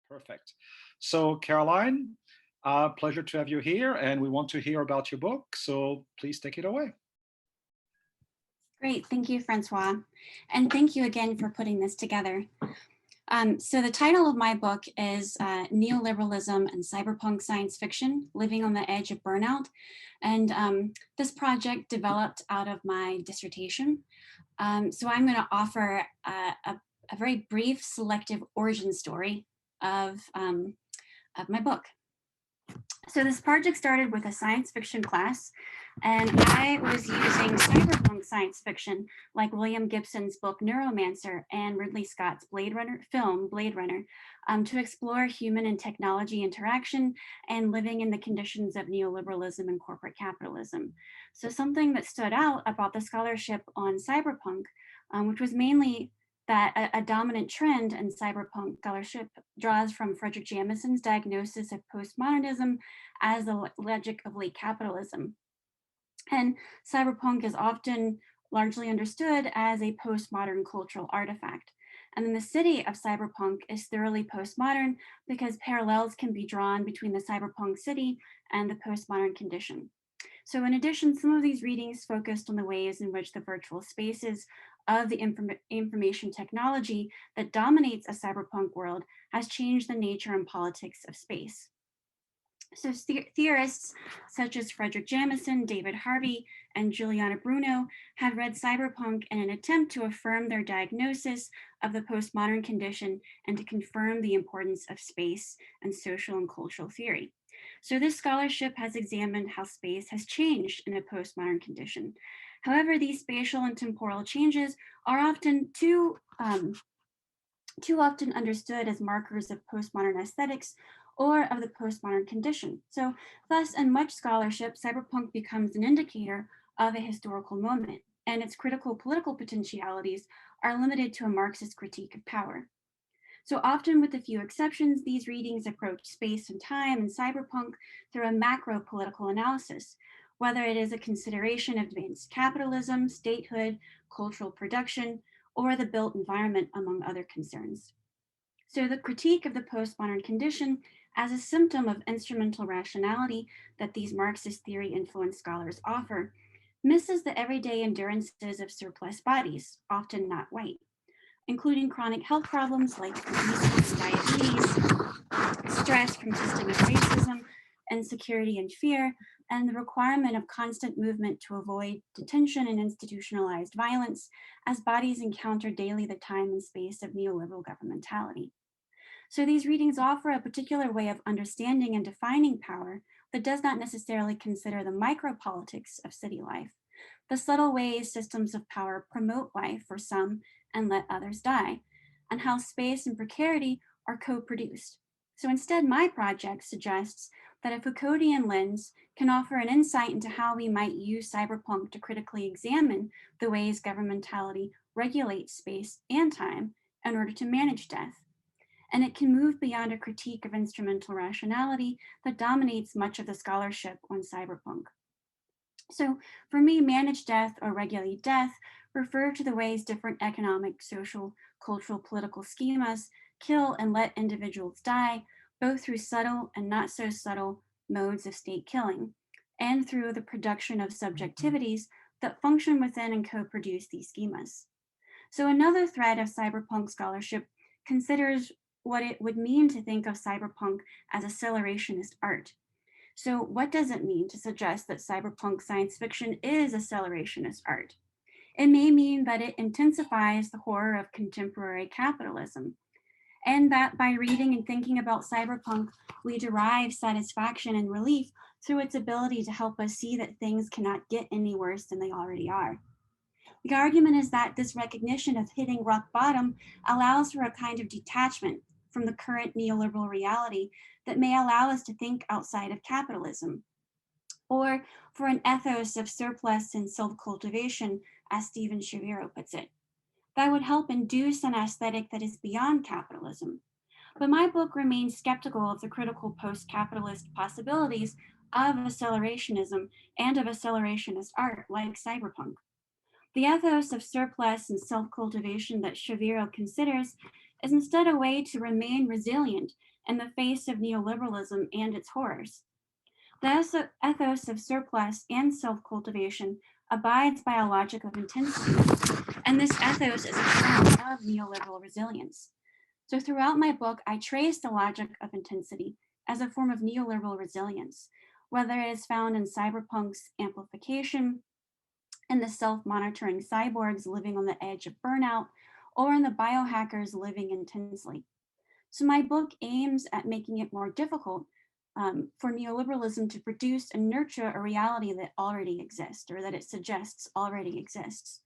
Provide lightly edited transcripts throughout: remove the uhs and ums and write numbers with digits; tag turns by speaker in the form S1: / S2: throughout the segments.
S1: Perfect. So Caroline, pleasure to have you here, and we want to hear about your book. So please take it away.
S2: Great, thank you, Francois. And thank you again for putting this together. So the title of my book is Neoliberalism and Cyberpunk Science Fiction, Living on the Edge of Burnout. And this project developed out of my dissertation. So I'm going to offer a very brief selective origin story of my book. So this project started with a science fiction class, and I was using cyberpunk science fiction like William Gibson's book Neuromancer and Ridley Scott's Blade Runner to explore human and technology interaction and living in the conditions of neoliberalism and corporate capitalism. So something that stood out about the scholarship on cyberpunk, which was mainly that a dominant trend in cyberpunk scholarship draws from Frederick Jamison's diagnosis of postmodernism as the logic of late capitalism. And cyberpunk is often largely understood as a postmodern cultural artifact. And then the city of cyberpunk is thoroughly postmodern because parallels can be drawn between the cyberpunk city and the postmodern condition. So in addition, some of these readings focused on the ways in which the virtual spaces of the information technology that dominates a cyberpunk world has changed the nature and politics of space. So theorists such as Frederick Jamison, David Harvey, and Juliana Bruno have read cyberpunk in an attempt to affirm their diagnosis of the postmodern condition and to confirm the importance of space and social and cultural theory. So this scholarship has examined how space has changed in a postmodern condition. However, these spatial and temporal changes are often too often understood as markers of postmodern aesthetics or of the postmodern condition. So thus, in much scholarship, cyberpunk becomes an indicator of a historical moment, and its critical political potentialities are limited to a Marxist critique of power. So often, with a few exceptions, these readings approach space and time and cyberpunk through a macro political analysis, whether it is a consideration of advanced capitalism, statehood, cultural production, or the built environment, among other concerns. So the critique of the postmodern condition as a symptom of instrumental rationality that these Marxist theory influenced scholars offer misses the everyday endurances of surplus bodies, often not white, including chronic health problems like obesity and diabetes, stress from systemic racism, insecurity and fear, and the requirement of constant movement to avoid detention and institutionalized violence as bodies encounter daily the time and space of neoliberal governmentality. So these readings offer a particular way of understanding and defining power that does not necessarily consider the micropolitics of city life, the subtle ways systems of power promote life for some and let others die, and how space and precarity are co-produced. So instead, my project suggests that a Foucauldian lens can offer an insight into how we might use cyberpunk to critically examine the ways governmentality regulates space and time in order to manage death. And it can move beyond a critique of instrumental rationality that dominates much of the scholarship on cyberpunk. So for me, manage death or regulate death refer to the ways different economic, social, cultural, political schemas kill and let individuals die, both through subtle and not so subtle modes of state killing, and through the production of subjectivities that function within and co-produce these schemas. So another thread of cyberpunk scholarship considers what it would mean to think of cyberpunk as accelerationist art. So what does it mean to suggest that cyberpunk science fiction is accelerationist art? It may mean that it intensifies the horror of contemporary capitalism, and that by reading and thinking about cyberpunk, we derive satisfaction and relief through its ability to help us see that things cannot get any worse than they already are. The argument is that this recognition of hitting rock bottom allows for a kind of detachment from the current neoliberal reality that may allow us to think outside of capitalism, or for an ethos of surplus and self-cultivation, as Stephen Shaviro puts it, that would help induce an aesthetic that is beyond capitalism. But my book remains skeptical of the critical post-capitalist possibilities of accelerationism and of accelerationist art like cyberpunk. The ethos of surplus and self-cultivation that Shaviro considers is instead a way to remain resilient in the face of neoliberalism and its horrors. The ethos of surplus and self-cultivation abides by a logic of intensity, and this ethos is a form of neoliberal resilience. So throughout my book, I trace the logic of intensity as a form of neoliberal resilience, whether it is found in cyberpunk's amplification, in the self-monitoring cyborgs living on the edge of burnout, or in the biohackers living intensely. So my book aims at making it more difficult for neoliberalism to produce and nurture a reality that already exists, or that it suggests already exists.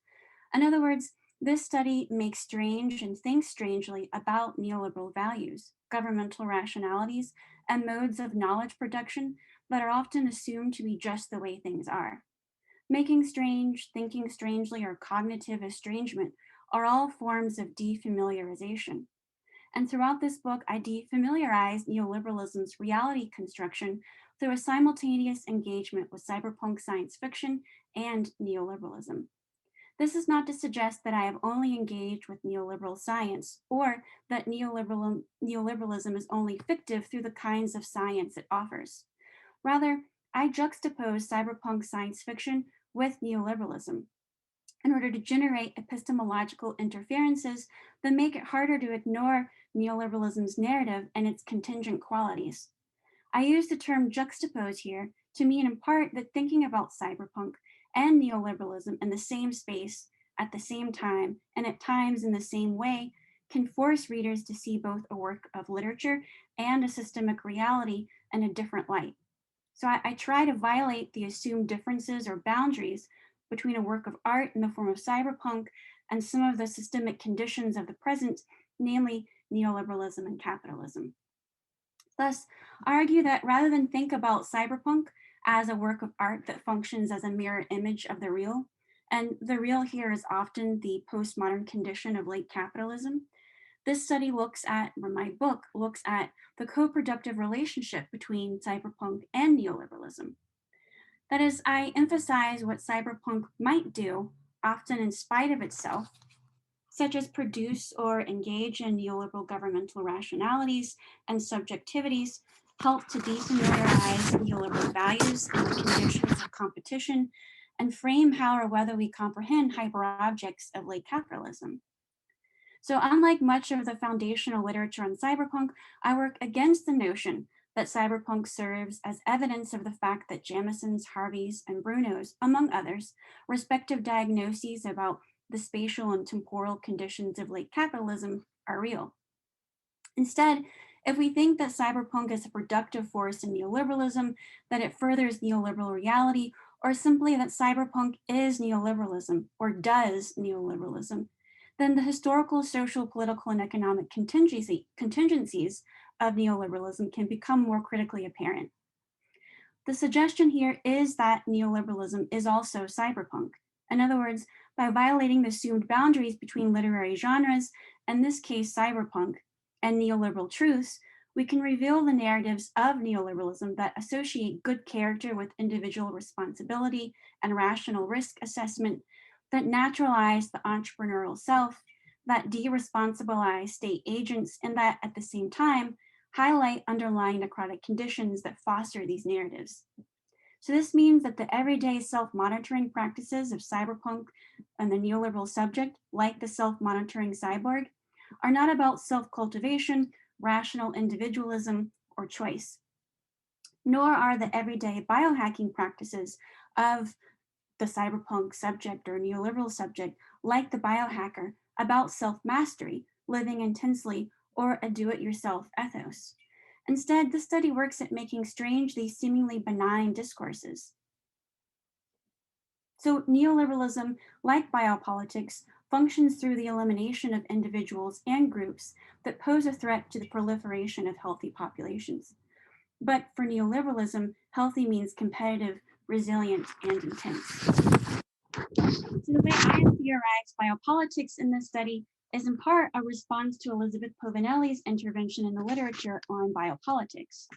S2: In other words, this study makes strange and thinks strangely about neoliberal values, governmental rationalities, and modes of knowledge production that are often assumed to be just the way things are. Making strange, thinking strangely, or cognitive estrangement are all forms of defamiliarization. And throughout this book, I defamiliarize neoliberalism's reality construction through a simultaneous engagement with cyberpunk science fiction and neoliberalism. This is not to suggest that I have only engaged with neoliberal science or that neoliberalism is only fictive through the kinds of science it offers. Rather, I juxtapose cyberpunk science fiction with neoliberalism in order to generate epistemological interferences that make it harder to ignore neoliberalism's narrative and its contingent qualities. I use the term juxtapose here to mean in part that thinking about cyberpunk and neoliberalism in the same space at the same time and at times in the same way can force readers to see both a work of literature and a systemic reality in a different light. So I try to violate the assumed differences or boundaries between a work of art in the form of cyberpunk and some of the systemic conditions of the present, namely neoliberalism and capitalism. Thus, I argue that rather than think about cyberpunk as a work of art that functions as a mirror image of the real, and the real here is often the postmodern condition of late capitalism, this study looks at, or my book looks at, the co-productive relationship between cyberpunk and neoliberalism. That is, I emphasize what cyberpunk might do, often in spite of itself, such as produce or engage in neoliberal governmental rationalities and subjectivities, help to defamiliarize neoliberal values and the conditions of competition, and frame how or whether we comprehend hyperobjects of late capitalism. So unlike much of the foundational literature on cyberpunk, I work against the notion that cyberpunk serves as evidence of the fact that Jamison's, Harvey's, and Bruno's, among others, respective diagnoses about the spatial and temporal conditions of late capitalism are real. Instead, if we think that cyberpunk is a productive force in neoliberalism, that it furthers neoliberal reality, or simply that cyberpunk is neoliberalism or does neoliberalism, then the historical, social, political, and economic contingencies of neoliberalism can become more critically apparent. The suggestion here is that neoliberalism is also cyberpunk. In other words, by violating the assumed boundaries between literary genres, in this case cyberpunk, and neoliberal truths, we can reveal the narratives of neoliberalism that associate good character with individual responsibility and rational risk assessment, that naturalize the entrepreneurial self, that de-responsibilize state agents, and that at the same time highlight underlying necrotic conditions that foster these narratives. So this means that the everyday self-monitoring practices of cyberpunk and the neoliberal subject, like the self-monitoring cyborg, are not about self-cultivation, rational individualism, or choice. Nor are the everyday biohacking practices of the cyberpunk subject or neoliberal subject, like the biohacker, about self-mastery, living intensely, or a do-it-yourself ethos. Instead, this study works at making strange these seemingly benign discourses. So neoliberalism, like biopolitics, functions through the elimination of individuals and groups that pose a threat to the proliferation of healthy populations. But for neoliberalism, healthy means competitive, resilient, and intense. So the way I theorize biopolitics in this study is in part a response to Elizabeth Povinelli's intervention in the literature on biopolitics.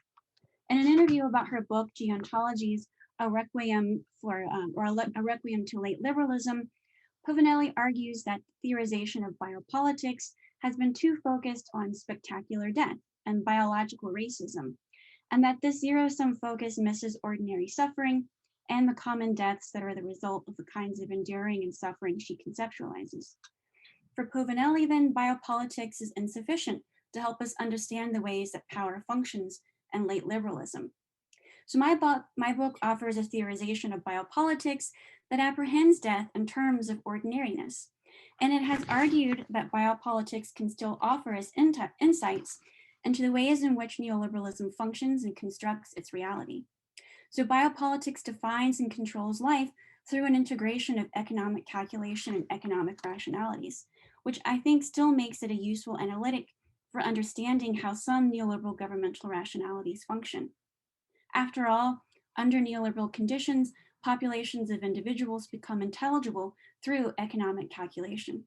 S2: In an interview about her book, Geontologies, a Requiem to Late Liberalism, Povinelli argues that the theorization of biopolitics has been too focused on spectacular death and biological racism, and that this zero-sum focus misses ordinary suffering and the common deaths that are the result of the kinds of enduring and suffering she conceptualizes. For Povinelli, then, biopolitics is insufficient to help us understand the ways that power functions in late liberalism. So my book offers a theorization of biopolitics that apprehends death in terms of ordinariness. And it has argued that biopolitics can still offer us insights into the ways in which neoliberalism functions and constructs its reality. So biopolitics defines and controls life through an integration of economic calculation and economic rationalities, which I think still makes it a useful analytic for understanding how some neoliberal governmental rationalities function. After all, under neoliberal conditions, populations of individuals become intelligible through economic calculation.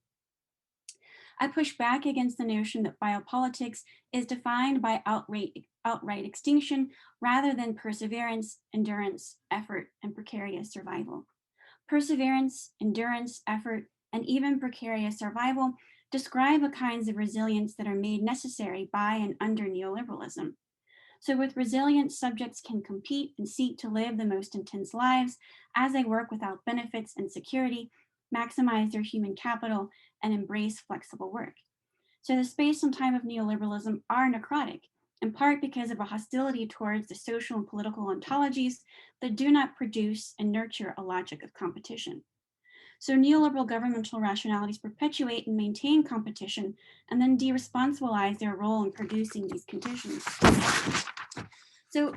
S2: I push back against the notion that biopolitics is defined by outright extinction rather than perseverance, endurance, effort, and precarious survival. Perseverance, endurance, effort, and even precarious survival describe the kinds of resilience that are made necessary by and under neoliberalism. So with resilience, subjects can compete and seek to live the most intense lives as they work without benefits and security, maximize their human capital, and embrace flexible work. So the space and time of neoliberalism are necrotic, in part because of a hostility towards the social and political ontologies that do not produce and nurture a logic of competition. So neoliberal governmental rationalities perpetuate and maintain competition and then de-responsibilize their role in producing these conditions. So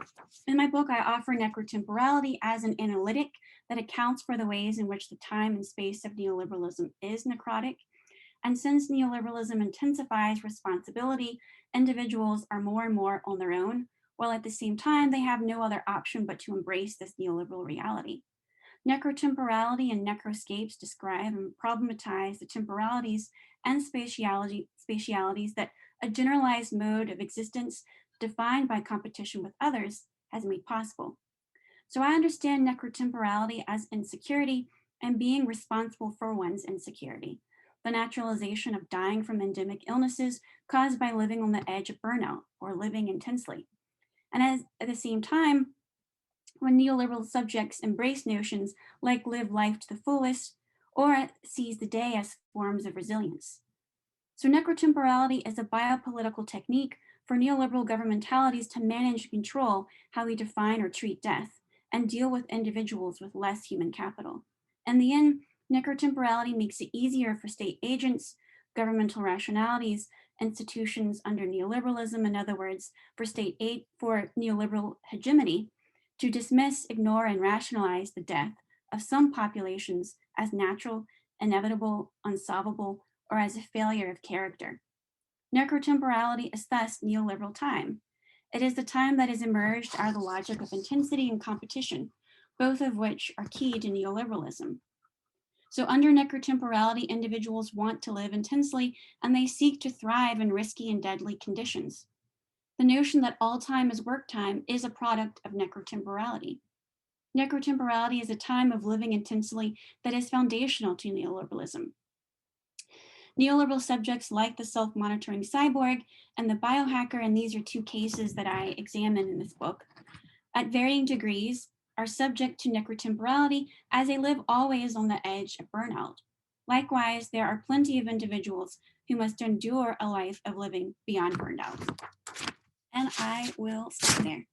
S2: in my book, I offer necrotemporality as an analytic that accounts for the ways in which the time and space of neoliberalism is necrotic. And since neoliberalism intensifies responsibility, individuals are more and more on their own, while at the same time, they have no other option but to embrace this neoliberal reality. Necrotemporality and necroscapes describe and problematize the temporalities and spatialities that a generalized mode of existence defined by competition with others has made possible. So I understand necrotemporality as insecurity and being responsible for one's insecurity, the naturalization of dying from endemic illnesses caused by living on the edge of burnout or living intensely. And at the same time, when neoliberal subjects embrace notions like live life to the fullest or seize the day as forms of resilience. So necrotemporality is a biopolitical technique for neoliberal governmentalities to manage and control how we define or treat death and deal with individuals with less human capital. In the end, necrotemporality makes it easier for state agents, governmental rationalities, institutions under neoliberalism, in other words, for state aid for neoliberal hegemony, to dismiss, ignore, and rationalize the death of some populations as natural, inevitable, unsolvable, or as a failure of character. Necrotemporality is thus neoliberal time. It is the time that has emerged out of the logic of intensity and competition, both of which are key to neoliberalism. So under necrotemporality, individuals want to live intensely and they seek to thrive in risky and deadly conditions. The notion that all time is work time is a product of necrotemporality. Necrotemporality is a time of living intensely that is foundational to neoliberalism. Neoliberal subjects like the self-monitoring cyborg and the biohacker, and these are two cases that I examine in this book, at varying degrees are subject to necrotemporality as they live always on the edge of burnout. Likewise, there are plenty of individuals who must endure a life of living beyond burnout. And I will stop there.